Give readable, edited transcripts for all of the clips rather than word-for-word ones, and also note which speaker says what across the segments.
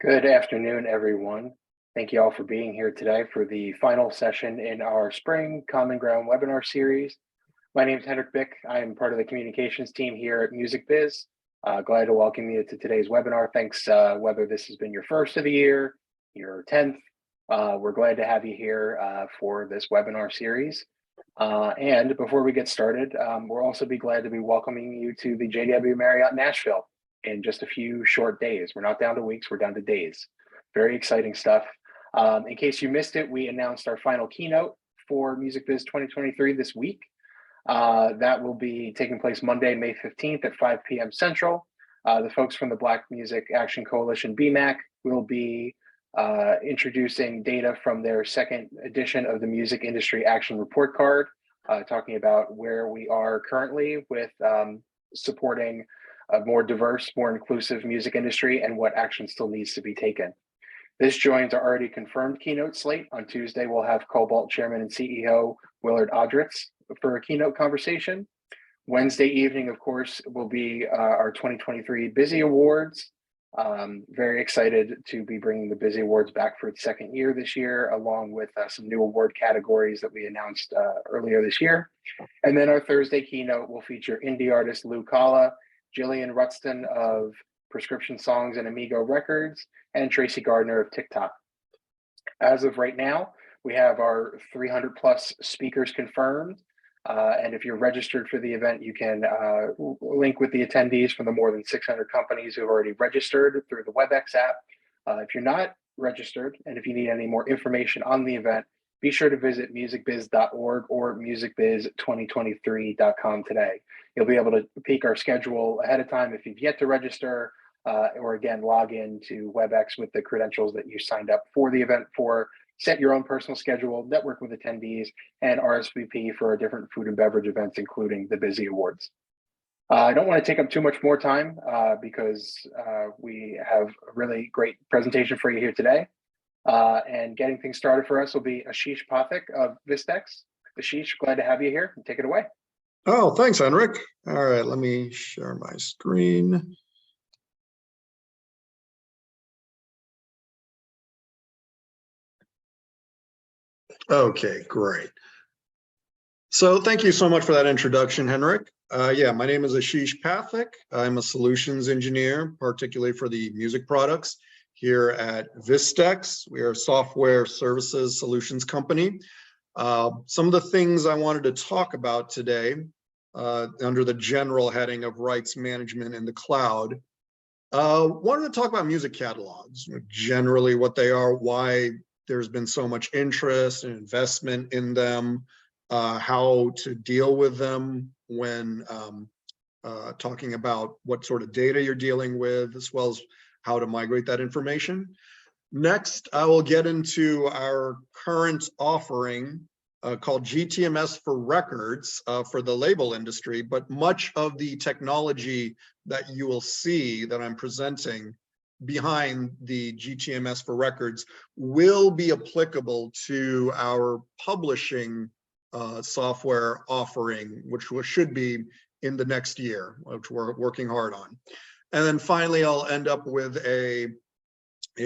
Speaker 1: Good afternoon, everyone. Thank you all for being here today for the final session in our Spring Common Ground webinar series. My name is Henrik Bick. I am part of the communications team here at Music Biz. Glad to welcome you to today's webinar. Thanks, whether this has been your first of the year, your 10th. We're glad to have you here for this webinar series. And before we get started, we'll also be glad to be welcoming you to the JW Marriott Nashville in just a few short days. We're not down to weeks, we're down to days. Very exciting stuff. In case you missed it, we announced our final keynote for Music Biz 2023 this week. That will be taking place Monday, May 15th at 5 p.m. Central. The folks from the Black Music Action Coalition, BMAC, will be introducing data from their second edition of the Music Industry Action Report Card, talking about where we are currently with supporting a more diverse, more inclusive music industry and what action still needs to be taken. This joins our already confirmed keynote slate. On Tuesday, we'll have Cobalt Chairman and CEO Willard Audritz for a keynote conversation. Wednesday evening, of course, will be our 2023 Busy Awards. Very excited to be bringing the Busy Awards back for its second year this year, along with some new award categories that we announced earlier this year. And then our Thursday keynote will feature indie artist Lou Kala, Jillian Rutston of Prescription Songs and Amigo Records, and Tracy Gardner of TikTok. As of right now, we have our 300 plus speakers confirmed. And if you're registered for the event, you can link with the attendees from the more than 600 companies who have already registered through the WebEx app. If you're not registered, and if you need any more information on the event, be sure to visit musicbiz.org or musicbiz2023.com today. You'll be able to peek our schedule ahead of time if you've yet to register, or again, log into WebEx with the credentials that you signed up for the event for, set your own personal schedule, network with attendees, and RSVP for our different food and beverage events, including the Busy Awards. I don't want to take up too much more time because we have a really great presentation for you here today. And getting things started for us will be Aashish Pathak of Vistex. Aashish, glad to have you here. Take it away.
Speaker 2: Oh, thanks, Henrik. All right, let me share my screen. Okay, great. So thank you so much for that introduction, Henrik. Yeah, my name is Aashish Pathak. I'm a solutions engineer, particularly for the music products here at Vistex. We are a software services solutions company. Some of the things I wanted to talk about today under the general heading of rights management in the cloud, wanted to talk about music catalogs, generally what they are, why there's been so much interest and investment in them, how to deal with them when talking about what sort of data you're dealing with, as well as how to migrate that information. Next, I will get into our current offering called GTMS for records for the label industry, but much of the technology that you will see that I'm presenting behind the GTMS for records will be applicable to our publishing software offering, which should be in the next year, which we're working hard on. And then finally, I'll end up with a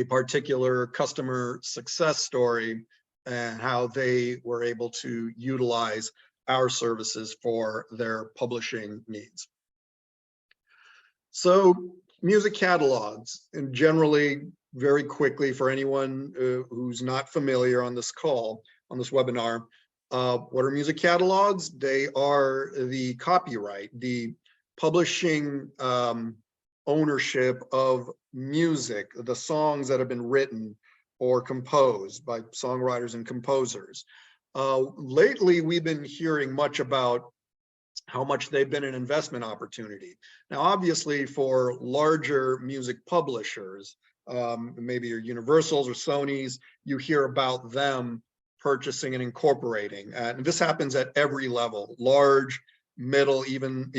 Speaker 2: particular customer success story and how they were able to utilize our services for their publishing needs. So music catalogs, and generally, very quickly for anyone who's not familiar on this call, on this webinar, what are music catalogs? They are the copyright, the publishing ownership of music, the songs that have been written or composed by songwriters and composers. Lately, we've been hearing much about how much they've been an investment opportunity. Now, obviously, for larger music publishers, maybe your Universals or Sonys, you hear about them purchasing and incorporating. And this happens at every level, large, middle, even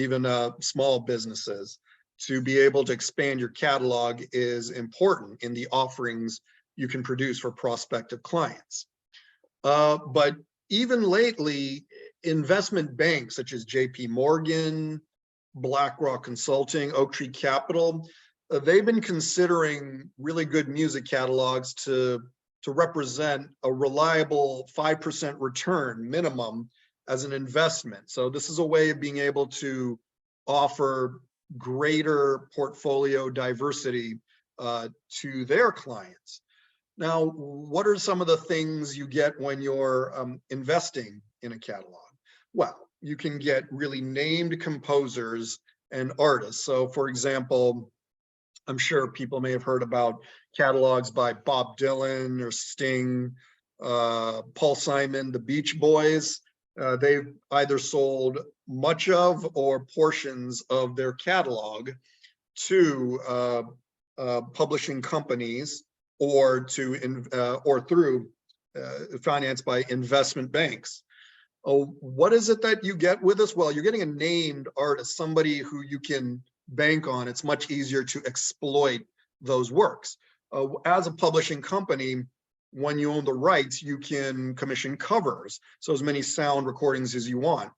Speaker 2: small businesses. To be able to expand your catalog is important in the offerings you can produce for prospective clients. But even lately, investment banks such as JP Morgan, BlackRock Consulting, Oak Tree Capital, they've been considering really good music catalogs to represent a reliable 5% return minimum as an investment. So this is a way of being able to offer greater portfolio diversity to their clients. Now, what are some of the things you get when you're investing in a catalog? Well, you can get really named composers and artists. So for example, I'm sure people may have heard about catalogs by Bob Dylan or Sting, Paul Simon, the Beach Boys. They've either sold much of or portions of their catalog to publishing companies or through financed by investment banks. Oh, what is it that you get with us? Well, you're getting a named artist, somebody who you can bank on. It's much easier to exploit those works. As a publishing company, when you own the rights, you can commission covers, so as many sound recordings as you want.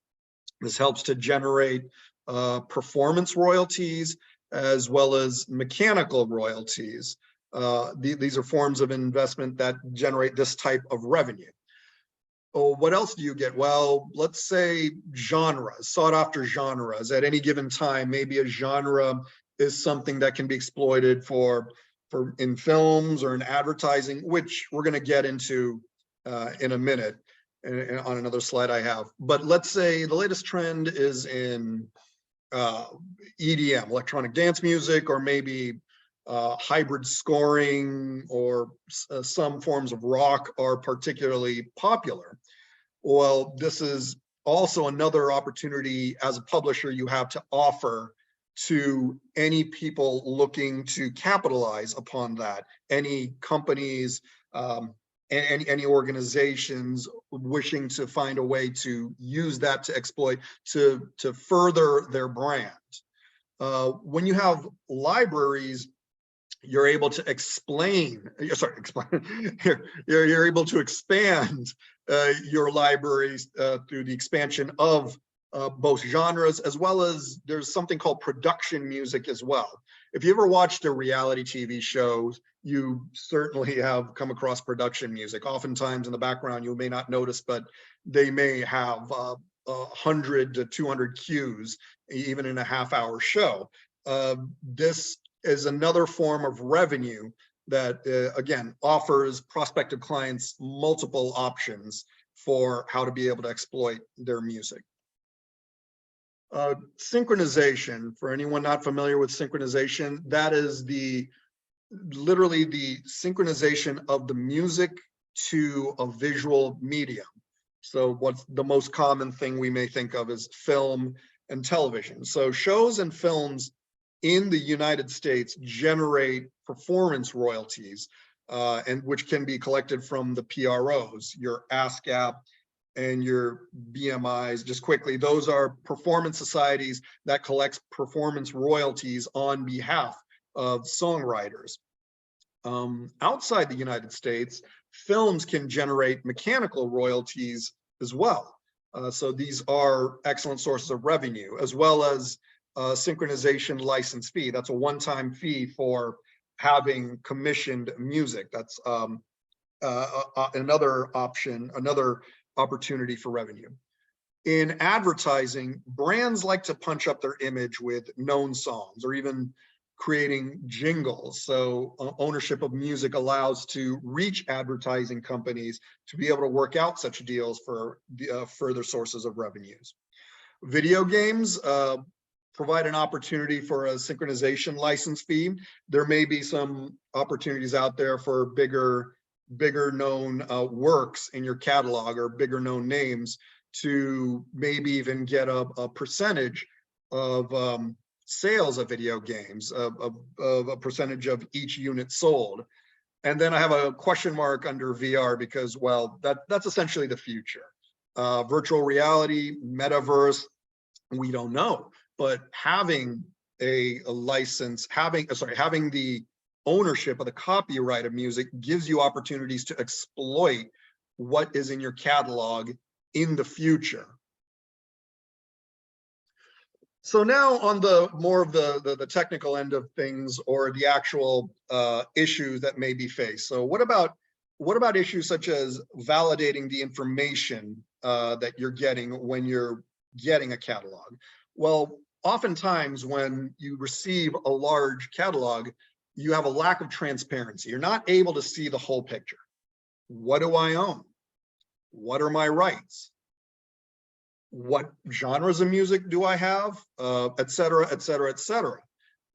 Speaker 2: This helps to generate performance royalties as well as mechanical royalties. These are forms of investment that generate this type of revenue. Oh, what else do you get? Well, let's say genres, sought after genres. At any given time, maybe a genre is something that can be exploited for in films or in advertising, which we're going to get into in a minute on another slide I have. But let's say the latest trend is in EDM, electronic dance music, or maybe hybrid scoring, or some forms of rock are particularly popular. Well, this is also another opportunity as a publisher you have to offer to any people looking to capitalize upon that, any companies, any organizations wishing to find a way to use that to exploit, to further their brand. When you have libraries, you're able to you're able to expand your libraries through the expansion of both genres, as well as there's something called production music as well. If you ever watched a reality TV show, you certainly have come across production music. Oftentimes in the background, you may not notice, but they may have 100 to 200 cues, even in a half-hour show. This is another form of revenue that, again, offers prospective clients multiple options for how to be able to exploit their music. Synchronization, for anyone not familiar with synchronization, that is literally the synchronization of the music to a visual medium. So what's the most common thing we may think of is film and television. So shows and films in the United States generate performance royalties, and which can be collected from the PROs, your ASCAP and your BMIs. Just quickly, those are performance societies that collects performance royalties on behalf of songwriters. Outside the United States, films can generate mechanical royalties as well. So these are excellent sources of revenue, as well as synchronization license fee. That's a one-time fee for having commissioned music. That's another option, another opportunity for revenue. In advertising, brands like to punch up their image with known songs or even creating jingles. So ownership of music allows to reach advertising companies to be able to work out such deals for further sources of revenues. Video games provide an opportunity for a synchronization license fee. There may be some opportunities out there for bigger known works in your catalog, or bigger known names, to maybe even get a percentage of sales of video games, of a percentage of each unit sold. And then I have a question mark under VR because, well, that's essentially the future. Virtual reality, metaverse, we don't know. But having a license, having the ownership of the copyright of music gives you opportunities to exploit what is in your catalog in the future. So now on the more of the technical end of things, or the actual issues that may be faced. So what about issues such as validating the information that you're getting when you're getting a catalog? Well, oftentimes when you receive a large catalog, you have a lack of transparency. You're not able to see the whole picture. What do I own? What are my rights? What genres of music do I have, et cetera, et cetera, et cetera.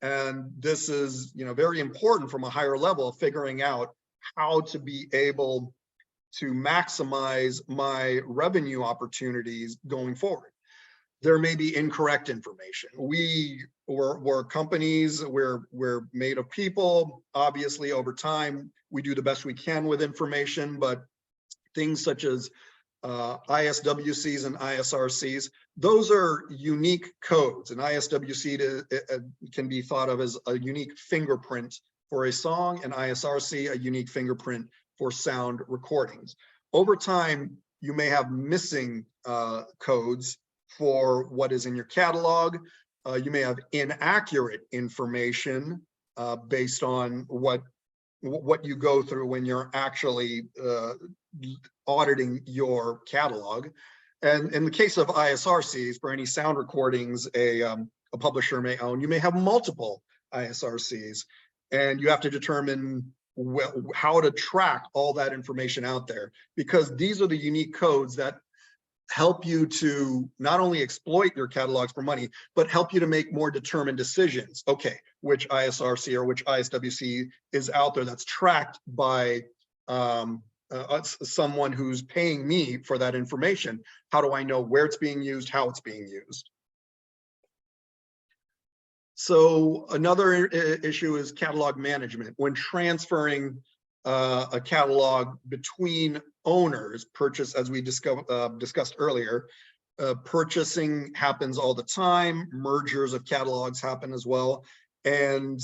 Speaker 2: And this is, very important from a higher level of figuring out how to be able to maximize my revenue opportunities going forward. There may be incorrect information. We're companies, we're made of people. Obviously, over time, we do the best we can with information, but things such as ISWCs and ISRCs, those are unique codes. An ISWC can be thought of as a unique fingerprint for a song, and ISRC a unique fingerprint for sound recordings. Over time, you may have missing codes for what is in your catalog. You may have inaccurate information based on what you go through when you're actually auditing your catalog. And in the case of ISRCs, for any sound recordings a publisher may own, you may have multiple ISRCs, and you have to determine how to track all that information out there, because these are the unique codes that help you to not only exploit your catalogs for money, but help you to make more determined decisions. Okay, which ISRC or which ISWC is out there that's tracked by someone who's paying me for that information? How do I know where it's being used, how it's being used? So another issue is catalog management. When transferring a catalog between owners, purchase, as we discussed earlier, purchasing happens all the time. Mergers of catalogs happen as well. And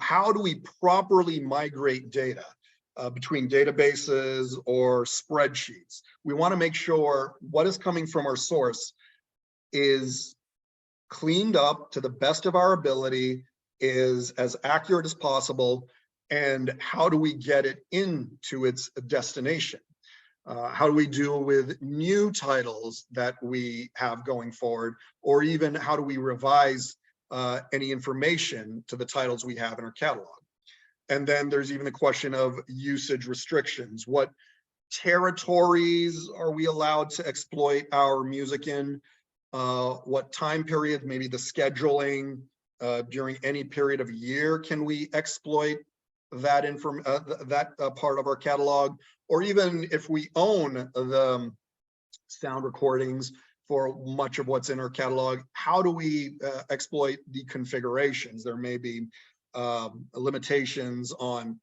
Speaker 2: how do we properly migrate data between databases or spreadsheets? We want to make sure what is coming from our source is cleaned up to the best of our ability, is as accurate as possible, and how do we get it into its destination? How do we deal with new titles that we have going forward, or even how do we revise any information to the titles we have in our catalog? And then there's even the question of usage restrictions. What territories are we allowed to exploit our music in? What time period, maybe the scheduling, during any period of year, can we exploit that part of our catalog? Or even if we own the sound recordings for much of what's in our catalog, how do we exploit the configurations? There may be limitations on,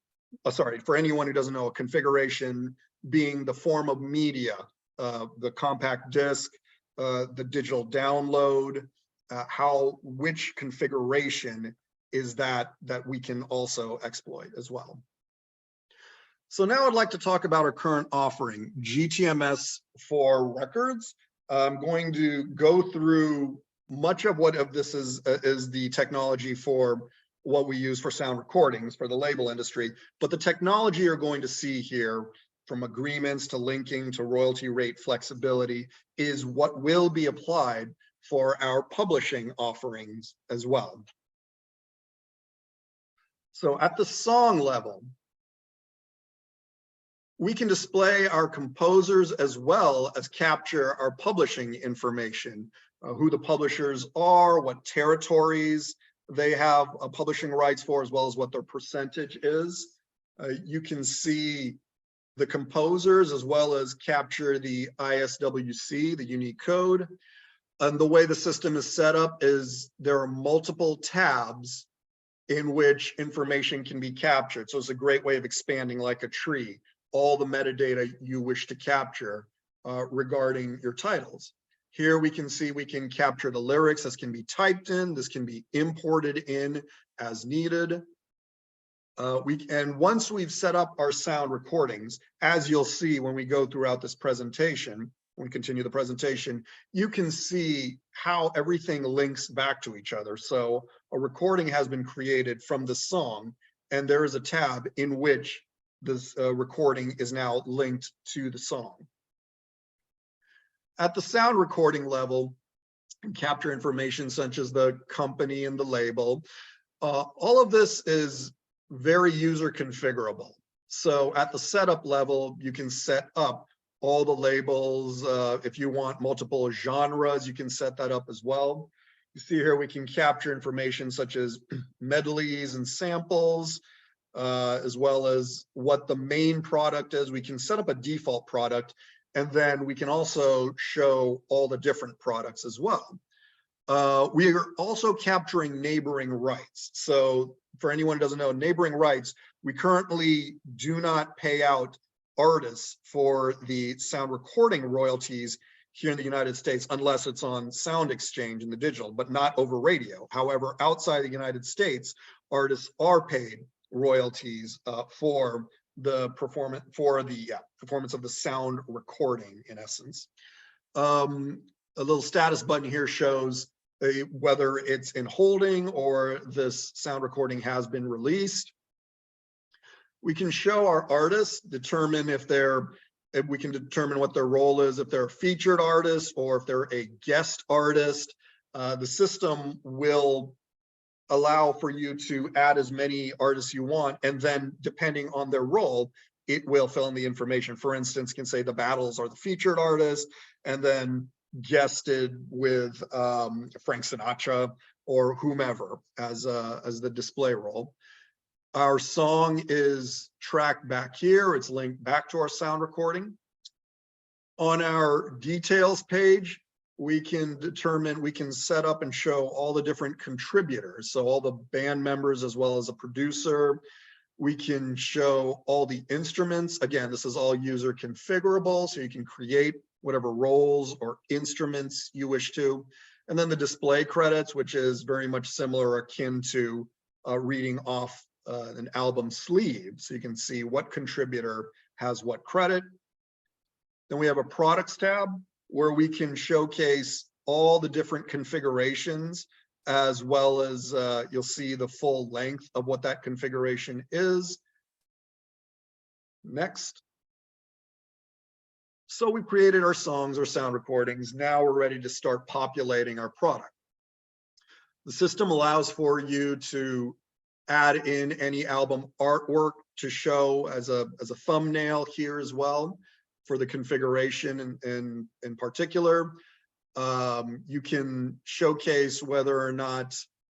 Speaker 2: for anyone who doesn't know, a configuration being the form of media, the compact disc, the digital download, which configuration is that we can also exploit as well. So now I'd like to talk about our current offering, GTMS for records. I'm going to go through much of what of this is the technology for what we use for sound recordings for the label industry, but the technology you're going to see here, from agreements to linking to royalty rate flexibility, is what will be applied for our publishing offerings as well. So at the song level, we can display our composers as well as capture our publishing information, who the publishers are, what territories they have publishing rights for, as well as what their percentage is. You can see the composers as well as capture the ISWC, the unique code. And the way the system is set up is there are multiple tabs in which information can be captured. So it's a great way of expanding, like a tree, all the metadata you wish to capture regarding your titles. Here we can see we can capture the lyrics. This can be typed in, this can be imported in as needed. And once we've set up our sound recordings, as you'll see when we go throughout this presentation, when we continue the presentation, you can see how everything links back to each other. So a recording has been created from the song, and there is a tab in which this recording is now linked to the song. At the sound recording level, capture information such as the company and the label. All of this is very user configurable. So at the setup level, you can set up all the labels. If you want multiple genres, you can set that up as well. You see here, we can capture information such as medleys and samples, as well as what the main product is. We can set up a default product, and then we can also show all the different products as well. We are also capturing neighboring rights. So for anyone who doesn't know, neighboring rights, we currently do not pay out artists for the sound recording royalties here in the United States unless it's on Sound Exchange in the digital, but not over radio. However, outside the United States, artists are paid royalties for the performance of the sound recording, in essence. A little status button here shows whether it's in holding or this sound recording has been released. We can show our artists, determine if we can determine what their role is, if they're a featured artist or if they're a guest artist. The system will allow for you to add as many artists you want, and then depending on their role, it will fill in the information. For instance, can say the Battles are the featured artist, and then guested with Frank Sinatra or whomever as the display role. Our song is tracked back here. It's linked back to our sound recording. On our details page, we can set up and show all the different contributors. So all the band members, as well as a producer. We can show all the instruments. Again, this is all user configurable, so you can create whatever roles or instruments you wish to. And then the display credits, which is very much similar, akin to reading off an album sleeve. So you can see what contributor has what credit. Then we have a products tab where we can showcase all the different configurations, as well as you'll see the full length of what that configuration is. Next. So we've created our songs or sound recordings. Now we're ready to start populating our product. The system allows for you to add in any album artwork to show as a thumbnail here as well for the configuration in particular. You can showcase whether or not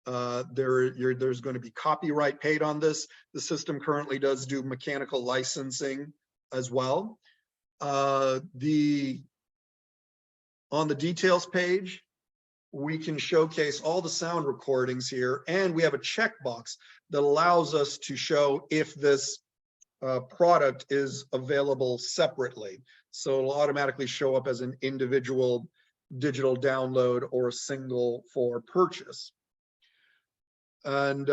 Speaker 2: there's going to be copyright paid on this. The system currently does do mechanical licensing as well. On the details page, we can showcase all the sound recordings here, and we have a checkbox that allows us to show if this product is available separately. So it'll automatically show up as an individual digital download or a single for purchase. And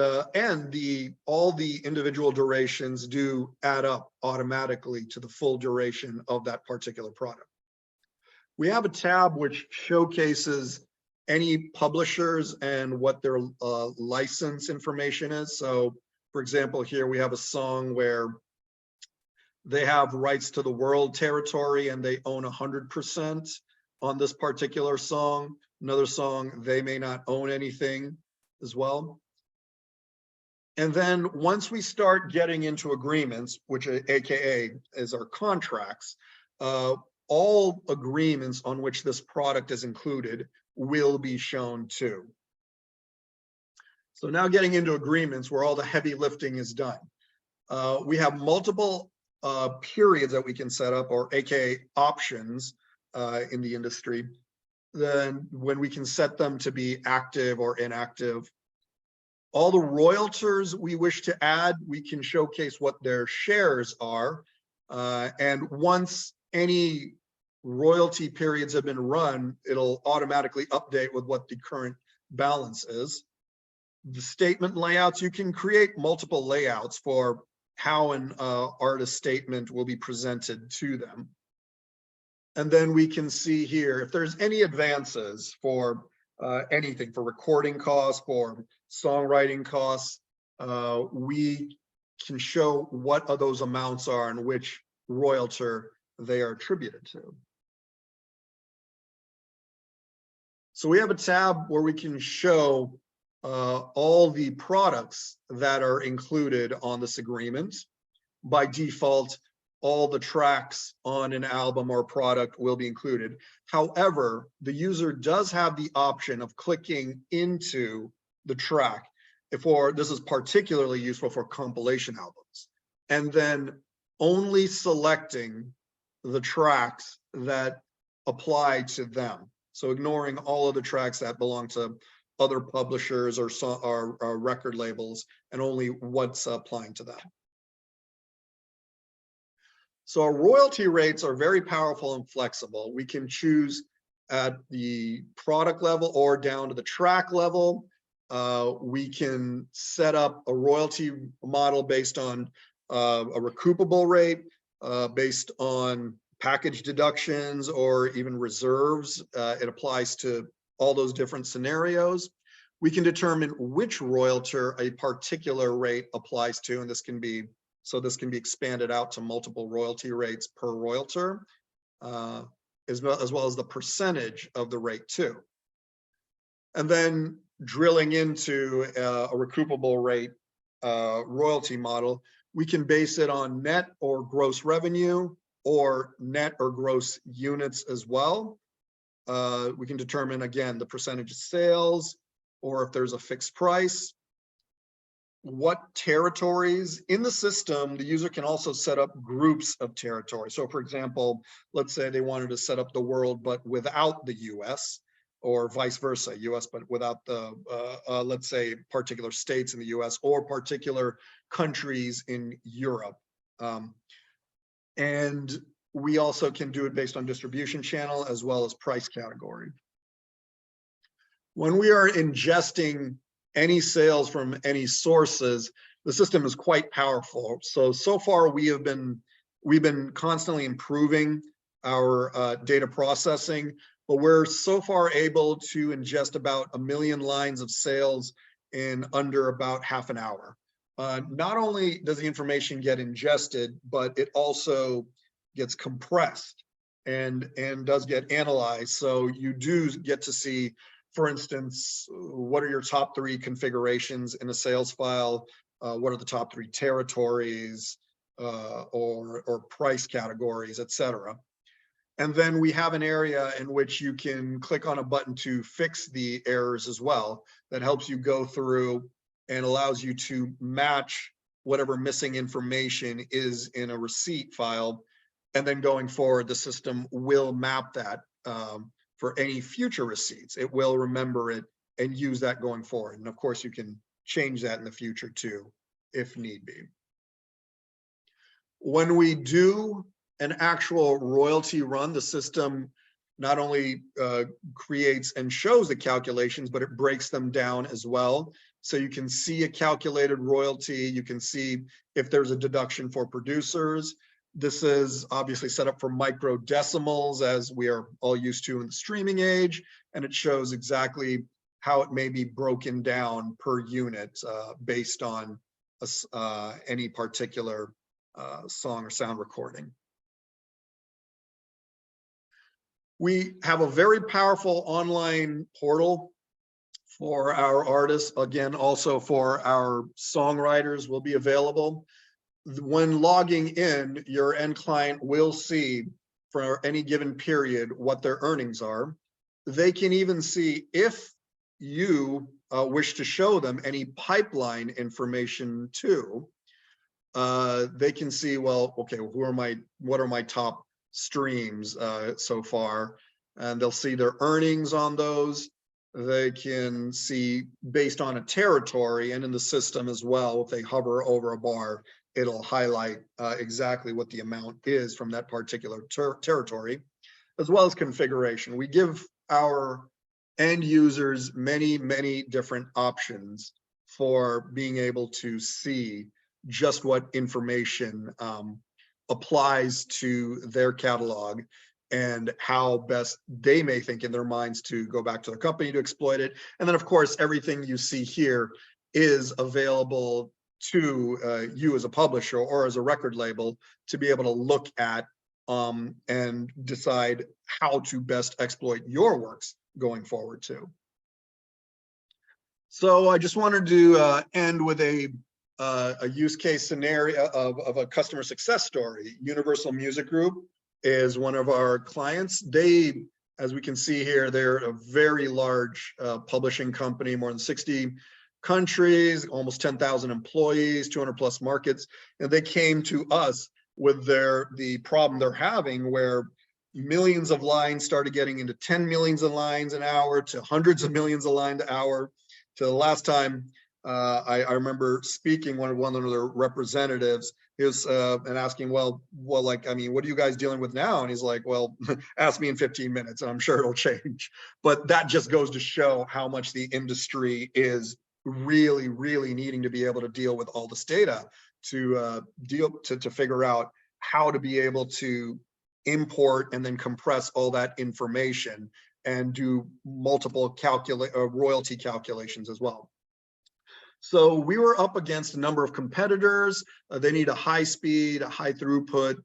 Speaker 2: all the individual durations do add up automatically to the full duration of that particular product. We have a tab which showcases any publishers and what their license information is. So for example, here we have a song where they have rights to the world territory and they own 100% on this particular song. Another song, they may not own anything as well. And then once we start getting into agreements, which AKA is our contracts, all agreements on which this product is included will be shown too. So now getting into agreements where all the heavy lifting is done. We have multiple periods that we can set up, or AKA options in the industry. Then when we can set them to be active or inactive. All the royaltors we wish to add, we can showcase what their shares are. And once any royalty periods have been run, it'll automatically update with what the current balance is. The statement layouts, you can create multiple layouts for how an artist statement will be presented to them. And then we can see here, if there's any advances for anything, for recording costs, for songwriting costs, we can show what those amounts are and which royaltor they are attributed to. So we have a tab where we can show all the products that are included on this agreement. By default, all the tracks on an album or product will be included. However, the user does have the option of clicking into the track. This is particularly useful for compilation albums, and then only selecting the tracks that apply to them. So ignoring all of the tracks that belong to other publishers or record labels, and only what's applying to them. So our royalty rates are very powerful and flexible. We can choose at the product level or down to the track level. We can set up a royalty model based on a recoupable rate, based on package deductions, or even reserves. It applies to all those different scenarios. We can determine which royaltor a particular rate applies to, and this can be expanded out to multiple royalty rates per royaltor, as well as the percentage of the rate too. And then drilling into a recoupable rate royalty model, we can base it on net or gross revenue, or net or gross units as well. We can determine, again, the percentage of sales, or if there's a fixed price. What territories in the system, the user can also set up groups of territories. So for example, let's say they wanted to set up the world, but without the US, or vice versa, US, but without the, let's say, particular states in the US or particular countries in Europe. And we also can do it based on distribution channel as well as price category. When we are ingesting any sales from any sources, the system is quite powerful. So far we've been constantly improving our data processing, but we're so far able to ingest about 1 million lines of sales in under about half an hour. Not only does the information get ingested, but it also gets compressed and does get analyzed. So you do get to see, for instance, what are your top 3 configurations in a sales file? What are the top 3 territories or price categories, etc. And then we have an area in which you can click on a button to fix the errors as well. That helps you go through and allows you to match whatever missing information is in a receipt file. And then going forward, the system will map that for any future receipts. It will remember it and use that going forward. And of course, you can change that in the future too, if need be. When we do an actual royalty run, the system not only creates and shows the calculations, but it breaks them down as well. So you can see a calculated royalty. You can see if there's a deduction for producers. This is obviously set up for micro decimals, as we are all used to in the streaming age, and it shows exactly how it may be broken down per unit based on any particular song or sound recording. We have a very powerful online portal for our artists. Again, also for our songwriters will be available. When logging in, your end client will see for any given period what their earnings are. They can even see, if you wish to show them any pipeline information too, they can see, well, okay, what are my top streams so far, and they'll see their earnings on those. They can see based on a territory, and in the system as well, if they hover over a bar, it'll highlight exactly what the amount is from that particular territory, as well as configuration. We give our end users many, many different options for being able to see just what information applies to their catalog. and how best they may think in their minds to go back to the company to exploit it. And then, of course, everything you see here is available to you as a publisher or as a record label to be able to look at and decide how to best exploit your works going forward too. So I just wanted to end with a use case scenario of a customer success story. Universal Music Group is one of our clients. They, as we can see here, they're a very large publishing company, more than 60 countries, almost 10,000 employees, 200 plus markets. And they came to us with the problem they're having, where millions of lines started getting into 10 millions of lines an hour to hundreds of millions of lines an hour. To the last time I remember speaking one of their representatives, he was and asking, well, like, I mean, what are you guys dealing with now? And he's like, well, ask me in 15 minutes and I'm sure it'll change. But that just goes to show how much the industry is really, really needing to be able to deal with all this data to figure out how to be able to import and then compress all that information and do multiple royalty calculations as well. So we were up against a number of competitors. They need a high speed, high throughput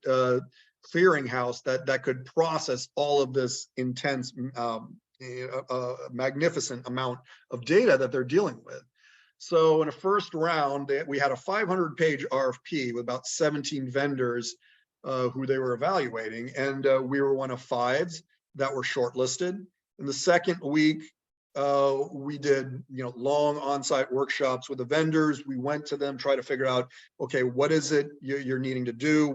Speaker 2: clearinghouse that could process all of this intense, magnificent amount of data that they're dealing with. So in a first round, we had a 500-page RFP with about 17 vendors who they were evaluating, and we were one of 5 that were shortlisted. In the second week, we did long on-site workshops with the vendors. We went to them, try to figure out, okay, what is it you're needing to do?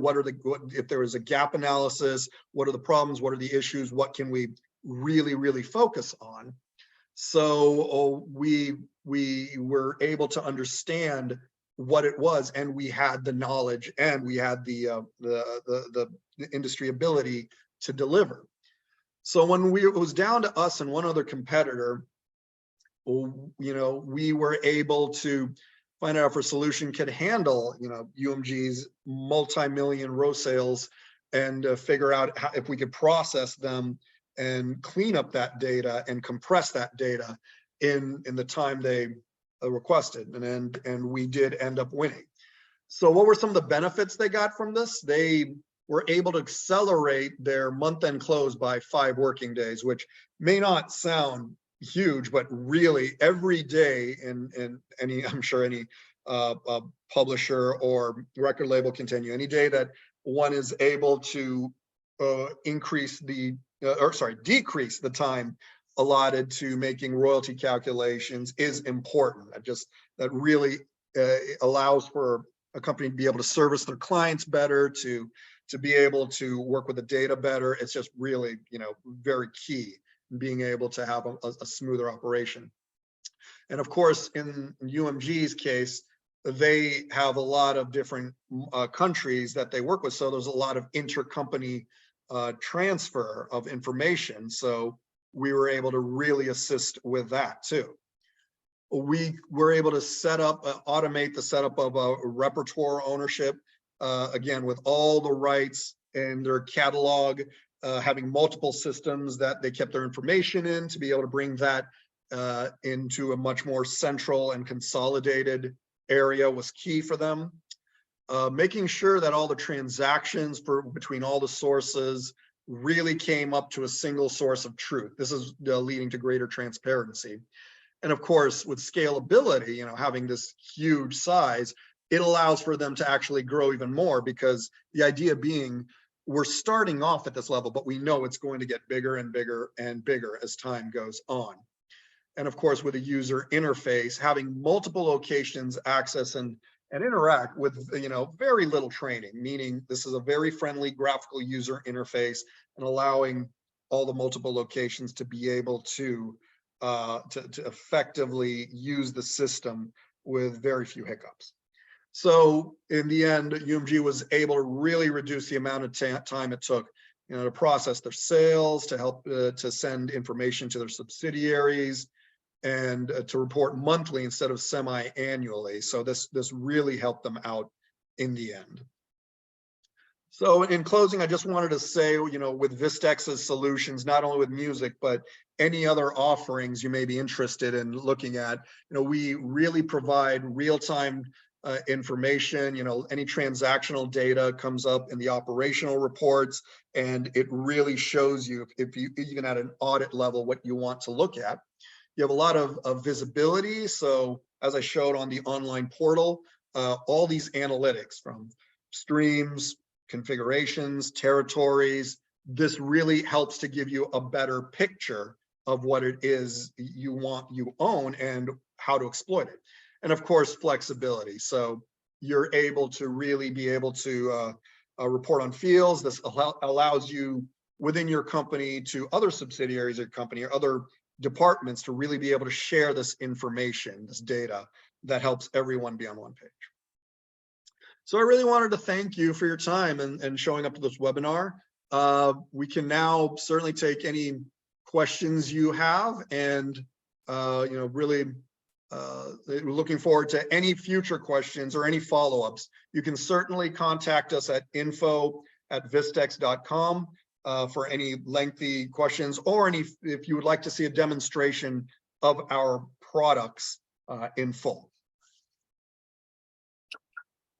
Speaker 2: If there is a gap analysis, what are the problems? What are the issues? What can we really, really focus on? So we were able to understand what it was, and we had the knowledge, and we had the industry ability to deliver. So when it was down to us and one other competitor, we were able to find out if our solution could handle, UMG's multi-million row sales, and figure out if we could process them and clean up that data and compress that data in the time they requested. And we did end up winning. So what were some of the benefits they got from this? They were able to accelerate their month-end close by 5 working days, which may not sound huge, but really every day in any, I'm sure any publisher or record label can tell you, any day that one is able to decrease the time allotted to making royalty calculations is important. That really allows for a company to be able to service their clients better, to be able to work with the data better. It's just really, very key in being able to have a smoother operation. And of course, in UMG's case, they have a lot of different countries that they work with. So there's a lot of intercompany transfer of information. So we were able to really assist with that too. We were able to automate the setup of a repertoire ownership, again, with all the rights in their catalog, having multiple systems that they kept their information in, to be able to bring that into a much more central and consolidated area was key for them. Making sure that all the transactions between all the sources really came up to a single source of truth. This is leading to greater transparency. And of course, with scalability, having this huge size, it allows for them to actually grow even more, because the idea being, we're starting off at this level, but we know it's going to get bigger and bigger and bigger as time goes on. And of course, with a user interface, having multiple locations access and interact with, very little training, meaning this is a very friendly graphical user interface, and allowing all the multiple locations to be able to effectively use the system with very few hiccups. So in the end, UMG was able to really reduce the amount of time it took, to process their sales, to help to send information to their subsidiaries, and to report monthly instead of semi-annually. So this really helped them out in the end. So in closing, I just wanted to say, with Vistex's solutions, not only with music, but any other offerings you may be interested in looking at, we really provide real-time information. Any transactional data comes up in the operational reports, and it really shows you, if you even at an audit level, what you want to look at. You have a lot of visibility. So as I showed on the online portal, all these analytics from streams, configurations, territories, this really helps to give you a better picture of what it is you own and how to exploit it. And of course, flexibility. So you're able to really be able to report on fields. This allows you within your company to other subsidiaries of your company or other departments to really be able to share this information, this data that helps everyone be on one page. So I really wanted to thank you for your time and showing up to this webinar. We can now certainly take any questions you have, and really looking forward to any future questions or any follow-ups. You can certainly contact us at info@vistex.com for any lengthy questions, or if you would like to see a demonstration of our products in full.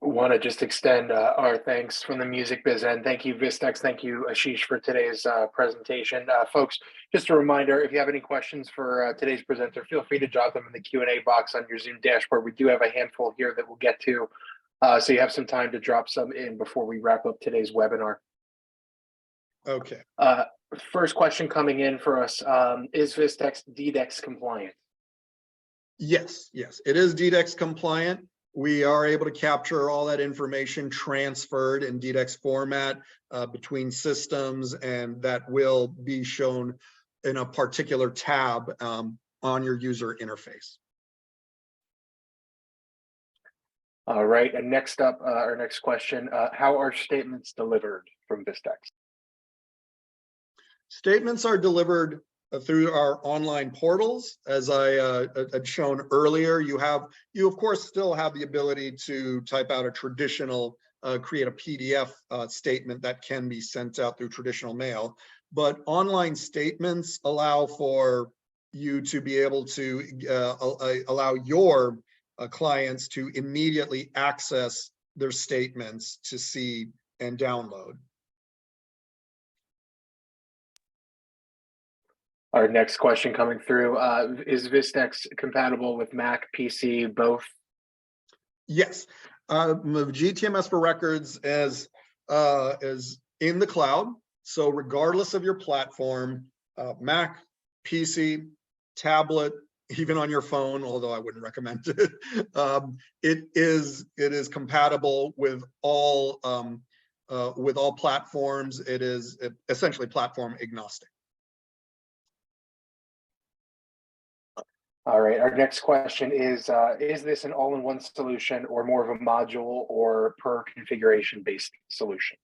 Speaker 1: Want to just extend our thanks from the music biz end. Thank you, Vistex. Thank you, Aashish, for today's presentation. Folks, just a reminder, if you have any questions for today's presenter, feel free to drop them in the Q&A box on your Zoom dashboard. We do have a handful here that we'll get to, so you have some time to drop some in before we wrap up today's webinar.
Speaker 2: Okay.
Speaker 1: First question coming in for us, is Vistex DDEX compliant?
Speaker 2: Yes, it is DDEX compliant. We are able to capture all that information transferred in DDEX format between systems, and that will be shown in a particular tab on your user interface.
Speaker 1: All right, and next up, our next question, how are statements delivered from Vistex?
Speaker 2: Statements are delivered through our online portals. As I had shown earlier, you of course still have the ability to type out a traditional, create a PDF statement that can be sent out through traditional mail, but online statements allow for you to be able to allow your clients to immediately access their statements to see and download.
Speaker 1: Our next question coming through, is Vistex compatible with Mac, PC, both?
Speaker 2: Yes, GTMS for Records is in the cloud. So regardless of your platform, Mac, PC, tablet, even on your phone, although I wouldn't recommend it, it is compatible with all platforms. It is essentially platform agnostic.
Speaker 1: All right, our next question is this an all-in-one solution or more of a module or per configuration based solution?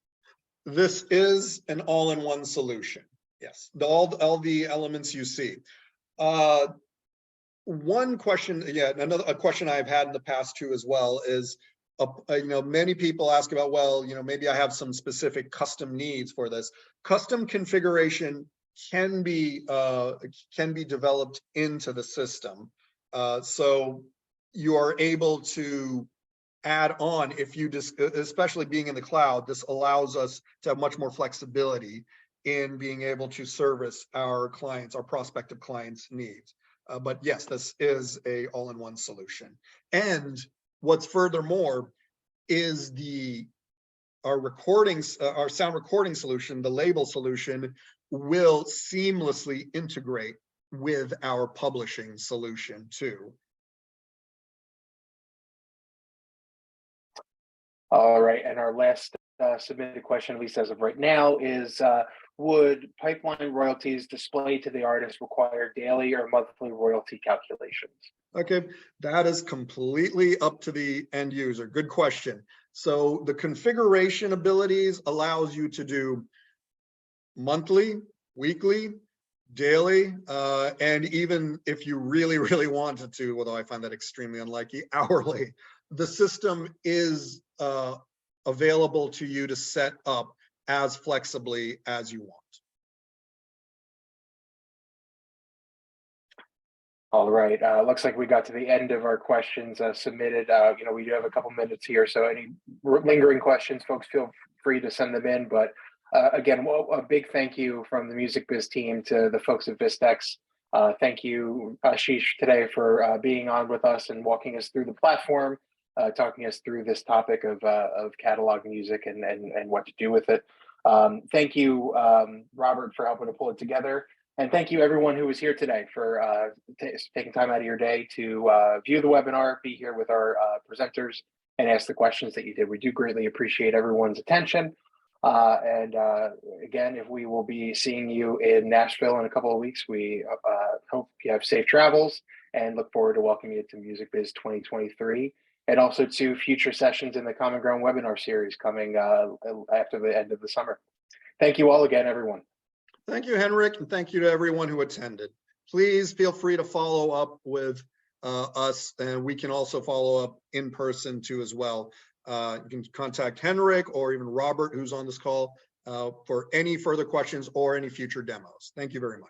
Speaker 2: This is an all-in-one solution. Yes, all the elements you see. One question, a question I've had in the past too as well is, many people ask about, well, maybe I have some specific custom needs for this. Custom configuration can be developed into the system, so you are able to add on if you especially being in the cloud. This allows us to have much more flexibility in being able to service our clients, our prospective clients' needs. But yes, this is a all-in-one solution. And what's furthermore is our sound recording solution, the label solution, will seamlessly integrate with our publishing solution too.
Speaker 1: All right, and our last submitted question, at least as of right now, is would pipeline royalties displayed to the artist require daily or monthly royalty calculations?
Speaker 2: Okay, that is completely up to the end user. Good question. So the configuration abilities allows you to do monthly, weekly, daily, and even if you really wanted to, although I find that extremely unlikely, hourly. The system is available to you to set up as flexibly as you want.
Speaker 1: All right, looks like we got to the end of our questions submitted. We do have a couple minutes here, so any lingering questions, folks, feel free to send them in. But again, well, a big thank you from the Music Biz team to the folks at Vistex. Thank you, Aashish, today for being on with us and walking us through the platform, talking us through this topic of catalog music and what to do with it. Thank you, Robert, for helping to pull it together. And thank you everyone who was here today for taking time out of your day to view the webinar, be here with our presenters and ask the questions that you did. We do greatly appreciate everyone's attention. Again, if we will be seeing you in Nashville in a couple of weeks, we hope you have safe travels and look forward to welcoming you to Music Biz 2023 and also to future sessions in the Common Ground webinar series coming after the end of the summer. Thank you all again, everyone.
Speaker 2: Thank you, Henrik, and thank you to everyone who attended. Please feel free to follow up with us, and we can also follow up in person too as well. You can contact Henrik or even Robert, who's on this call, for any further questions or any future demos. Thank you very much.